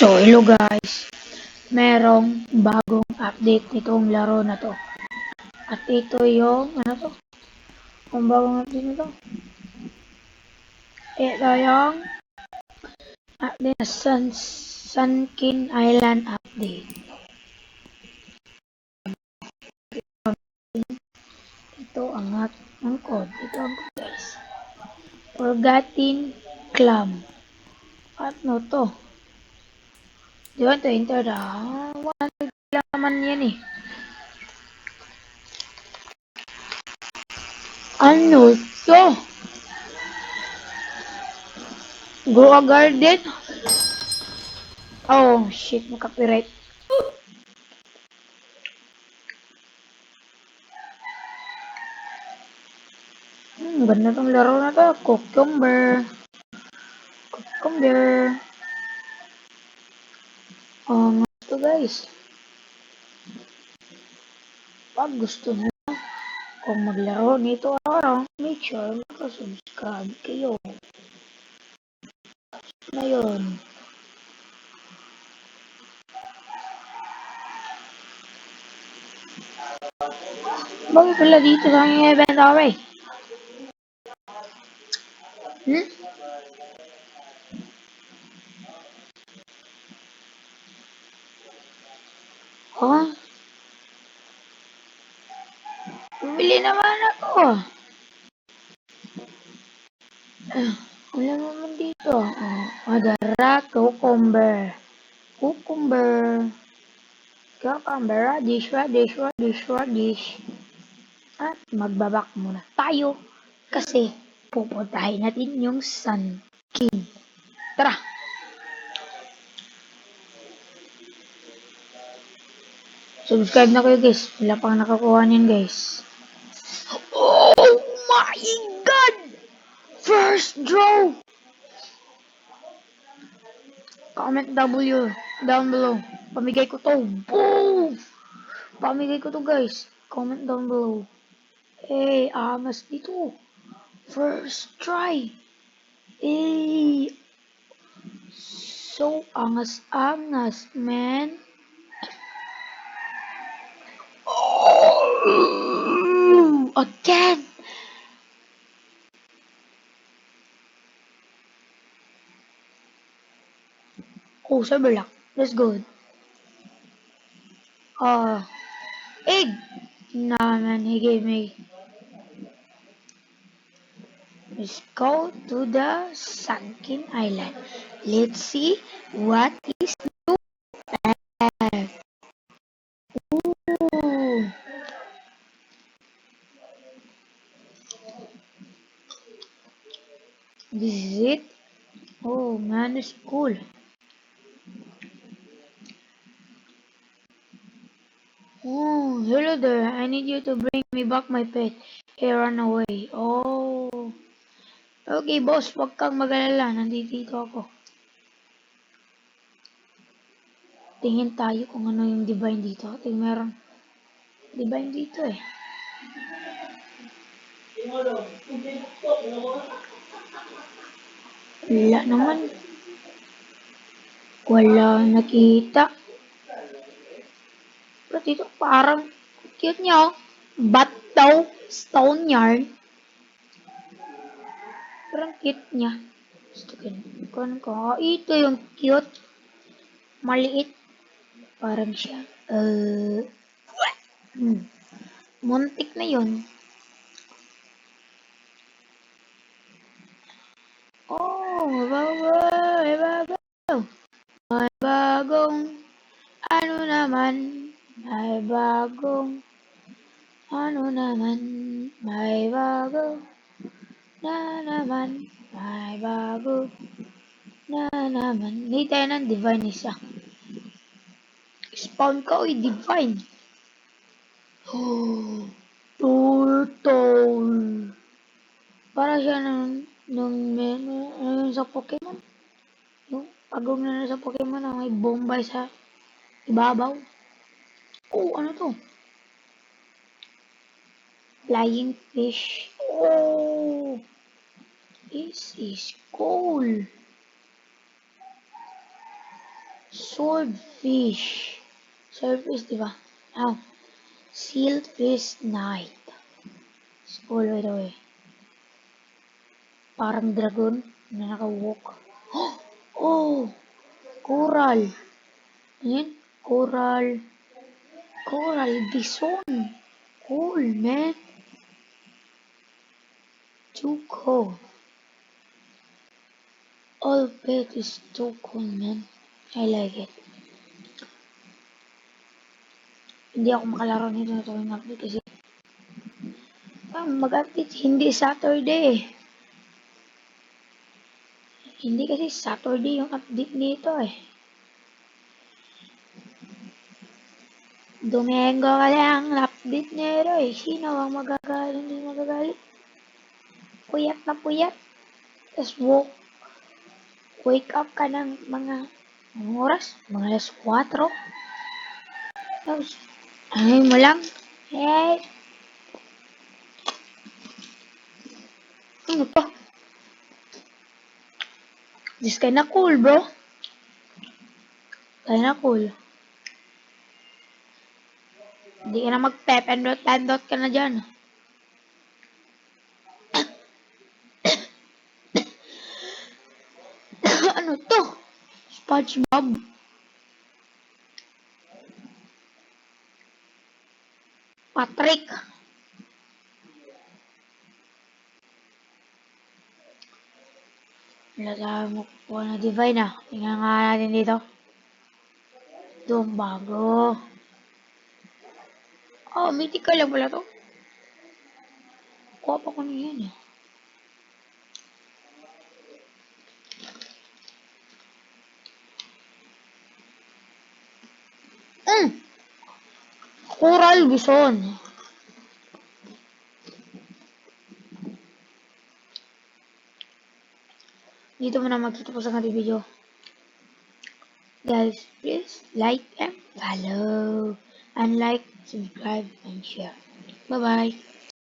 So, hello guys. Merong bagong update nitong laro na to. At ito yung, ano to? Ang bagong update nito. Ito yung update na Sunken Island update. Ito ang code. Ito ang code guys. Forgotten Club. Ano to? Di ba to enter na? 100 lang naman yan eh. Ano to? Grow a garden? Oh shit, copyright. Ganda tong laro na to. Cucumber. Ito guys. Pag gusto nyo kung maglaro nito araw, make sure makasubscribe kayo. Na yun. Bakit pala dito sa aking event ako eh? Ha? Bumili naman ako. Wala naman dito. Madara, cucumber. Radish. At magbabak muna tayo kasi pupuntahin natin yung Sun King. Tara! Subscribe na kayo guys. Wala pang nakakuha niyan guys. Oh my God! First draw! Comment W down below. Pamigay ko to. Boom! Pamigay ko to guys. Comment down below. Hey, angas dito. First try. Hey, so angas, man. Oh, again. Oh, Cyberlock. That's good. Egg. Nah, man, he gave me. Let's go to the Sunken Island. Let's see what is there. Ooh. This is it. Oh man, it's cool. Oh, hello there. I need you to bring me back my pet. He ran away. Oh. Okay, boss. Huwag kang mag-alala. Nandito ako. Tingin tayo kung ano yung divine dito. Meron divine dito eh. Wala naman. Wala nakita. Pero dito parang cute niya oh. Bat daw. Stone yarn. Parang cute niya. Gusto ko. Ito yung cute. Maliit. Parang siya. Muntik na yun. Oh, may bagong, ano naman, may bagong, ano naman, may bago, na naman, may bago, na naman. Hindi tayo ng divine isa. Spawn ka, oy, divine. Oh, turtle. Para siya nung sa Pokemon. Yung agong na sa Pokemon na may bombay sa ibabaw. Oh, ano to? Flying fish. Oh, this is cool. Swordfish. Swordfish, di ba? Ah, Sealfish Knight. It's cool, by the way. Parang dragon na naka-walk. Oh! Coral. Ayan. Coral. Coral bison. Cool, man. Too cool. All pet is too cool, man. I like it. Hindi ako makalaro nito na tuwing update kasi mag-update hindi Saturday. Hindi kasi Saturday yung update nito eh. Domingo ka lang update nito eh. Sino ang magagalit? Hindi magagalit. Puyat na puyat. Tapos wake up ka ng mga oras? Mga alas 4. Tapos, ay mo lang. Eh, ano to? This kinda cool, bro. Kinda cool. Hindi ka na mag-pependot ka na dyan. Ano to? SpongeBob. Patrick. Lagahan mo po na divine ah. Tingnan nga natin dito. Itong bago. Oh, mythical lang pala to. Kuha pa ko na yan eh. Coral bison. Dito mo na magtatapos ang ating video. Guys, please like and follow. And like, subscribe, and share. Bye-bye.